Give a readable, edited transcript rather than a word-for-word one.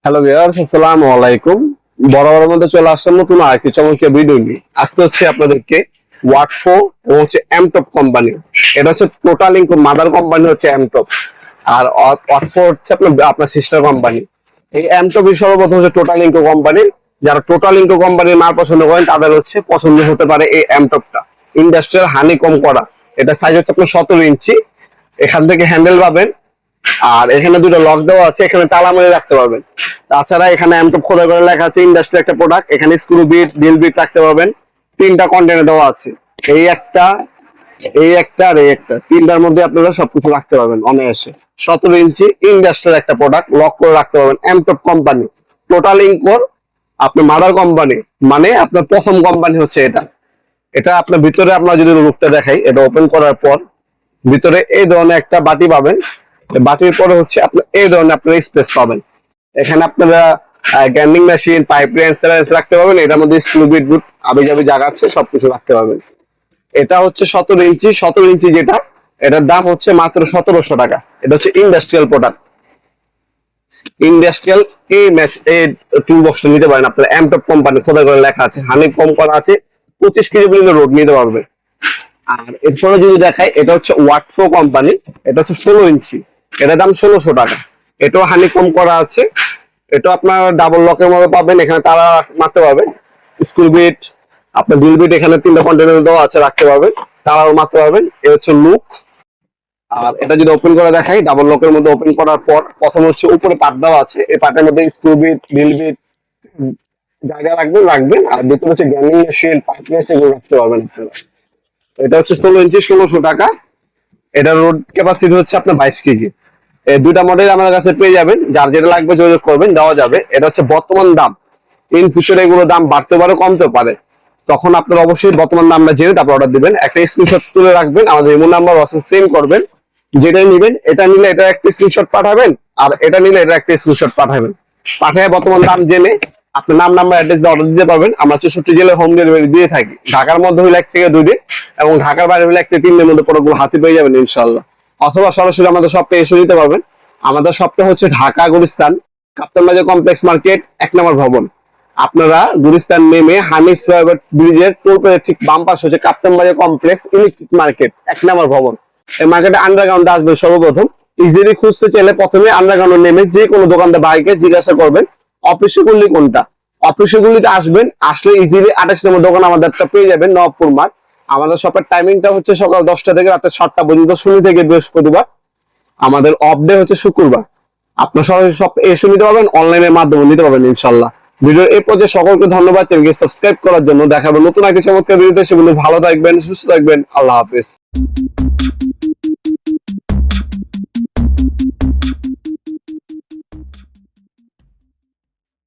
Hello viewers, আসসালামু আলাইকুম। বরাবরের মধ্যে চলে আসলাম নতুন আরেকটি চমৎকার ভিডিও নিয়ে। আজকে হচ্ছে আপনাদেরকে ওয়াটফো এবং হচ্ছে এমটপ কোম্পানি, এটা হচ্ছে টোটাল ইনকো মাদার কোম্পানি হচ্ছে এমটপ, আর ওয়াটফো হচ্ছে আপনার সিস্টার কোম্পানি। এই এমটপ সর্বপ্রথম হচ্ছে টোটাল ইনকো কোম্পানি। যারা টোটাল ইনকো কোম্পানির মাল পছন্দ করেন তাদের হচ্ছে পছন্দ হতে পারে এই এমটপটা। ইন্ডাস্ট্রিয়াল হানি কম করা, এটা সাইজ হচ্ছে আপনার 17 ইঞ্চি। এখান থেকে হ্যান্ডেল পাবেন, আর এখানে দুটো লক দেওয়া আছে, এখানে তালা মেরে রাখতে পারবেন। তাছাড়া এখানে এমটপ খোদাই করে লেখা আছে ইন্ডাস্ট্রি একটা প্রোডাক্ট। এখানে স্ক্রু বিট, ড্রিল বিট রাখতে পারবেন। তিনটা কন্টেনার দেওয়া আছে, এই একটা, এই একটা আর এই একটা, তিনটার মধ্যে আপনারা সবকিছু রাখতে পারবেন অনায়াসে। 17 ইঞ্চি ইন্ডাস্ট্রিয়াল একটা প্রোডাক্ট, লক করে রাখতে পারবেন। এমটপ কোম্পানি, টোটাল ইনকোর আপনার মাদার কোম্পানি, মানে আপনার প্রথম কোম্পানি হচ্ছে এটা। এটা আপনার ভিতরে আপনার যদি লুকটা দেখাই, এটা ওপেন করার পর ভিতরে এই ধরনের একটা বাটি পাবেন। বাটির পরে হচ্ছে আপনার এই ধরনের আপনার স্পেস পাবেন। এখানে আপনারা গ্রাইন্ডিং মেশিন, পাইপ রেঞ্জ রাখতে পারবেন। এটার মধ্যে স্ক্রু বিট বুট আবি যাবি জায়গা আছে, সবকিছু রাখতে পারবেন। এটা হচ্ছে 17 ইঞ্চি। 17 ইঞ্চি যেটা, এটার দাম হচ্ছে মাত্র 1700 টাকা। এটা হচ্ছে ইন্ডাস্ট্রিয়াল প্রোডাক্ট। ইন্ডাস্ট্রিয়াল এই টুল বক্সটা নিতে পারেন আপনারা। এমটপ কোম্পানি খোদাই করে লেখা আছে, হানি কম করা আছে। 25 কেজি পর্যন্ত রোড নিতে পারবে। আর এরপরে যদি দেখাই, এটা হচ্ছে ওয়াটফো কোম্পানি, এটা হচ্ছে 16 ইঞ্চি। এটার দাম 1600 টাকা। এটাও হানি কম করা আছে। এটা আপনার ডাবল লকের মধ্যে পাবেন, এখানে তারা মারতে পারবেন। স্ক্রু বিট, আপনার ড্রিল বিট এখানে তিনটা কন্টেনার দেওয়া আছে, রাখতে পারবেন, তারাও মারতে পারবেন। এ হচ্ছে লুক। আর এটা যদি ওপেন করে দেখাই, ডাবল লকের মধ্যে ওপেন করার পর প্রথম হচ্ছে উপরে পাট দেওয়া আছে, এই পাটের মধ্যে স্ক্রু বিট, ড্রিল বিট জায়গা রাখবেন। আর ভিতরে হচ্ছে গ্রাইন্ডিং মেশিন, পাইপ রেঞ্জ এগুলো রাখতে পারবেন আপনারা। এটা হচ্ছে 16 ইঞ্চি, 1600 টাকা। এটার রোড ক্যাপাসিটি হচ্ছে আপনার 22 কেজি। এই দুইটা মডেল আমাদের কাছে পেয়ে যাবেন, যার যেটা লাগবে যোগাযোগ করবেন, দেওয়া যাবে। এটা হচ্ছে বর্তমান দাম। ইন ফিউচারে এগুলো দাম বাড়তে পারে, কমতে পারে, তখন আপনার অবশ্যই বর্তমান দামটা জেনে তারপর অর্ডার দিবেন। একটা স্ক্রিনশট তুলে রাখবেন, আমাদের ইমো নাম্বার হোয়াটসঅ্যাপ সেন্ড করবেন। যেটাই নিবেন, এটা নিলে এটা একটা স্ক্রিনশট পাঠাবেন, আর এটা নিলে এটা একটা স্ক্রিনশট পাঠাবেন। পাঠিয়ে বর্তমান দাম জেনে আপনার নাম, নাম্বার, অ্যাড্রেস দিয়ে অর্ডার দিতে পারবেন। আমরা 64 জেলায় হোম ডেলিভারি দিয়ে থাকি। ঢাকার মধ্যে হলে 1 থেকে 2 দিন, এবং ঢাকার বাইরে হলে 1 থেকে 3 দিনের মধ্যে প্রোডাক্টগুলো হাতে পেয়ে যাবেন ইনশাআল্লাহ। অথবা সরাসরি আমাদের শপে এসে নিতে পারবেন। আমাদের শপটা হচ্ছে ঢাকা গুলিস্তান, কাপ্তান বাজার কমপ্লেক্স মার্কেট, 1 নম্বর ভবন। আপনারা গুলিস্তান নেমে হানিফ ফ্লাইওভার ব্রিজের টোল প্লাজার ঠিক বাম পাশে হচ্ছে কাপ্তান বাজার কমপ্লেক্স ইলেকট্রিক মার্কেট, 1 নম্বর ভবন। এই মার্কেটে আন্ডারগ্রাউন্ডে আসবেন সর্বপ্রথম। ইজিলি খুঁজতে চাইলে প্রথমে আন্ডারগ্রাউন্ডে নেমে যে কোনো দোকানদার ভাইকে জিজ্ঞাসা করবেন অফিসে গুলি কোনটা। অফিসে গুলিতে আসবেন, আসলে ইজিলি 28 নম্বর দোকান আমাদেরটা পেয়ে যাবেন, নবপুর মাঠ। আমাদের শপের টাইমিংটা হচ্ছে সকাল 10টা থেকে রাতে 7টা পর্যন্ত, শনি থেকে বৃহস্পতিবার। আমাদের অফ ডে হচ্ছে শুক্রবার। আপনার সরাসরি শপ এসে নিতে পারবেন, অনলাইনের মাধ্যমে নিতে পারবেন ইনশাল্লাহ। ভিডিও এই পর্যায়ে সকলকে ধন্যবাদ। চ্যানেলকে সাবস্ক্রাইব করার জন্য। দেখাবো নতুন একটা চমৎকার ভিডিওতে। সেগুলো ভালো থাকবেন, সুস্থ থাকবেন। আল্লাহ হাফেজ।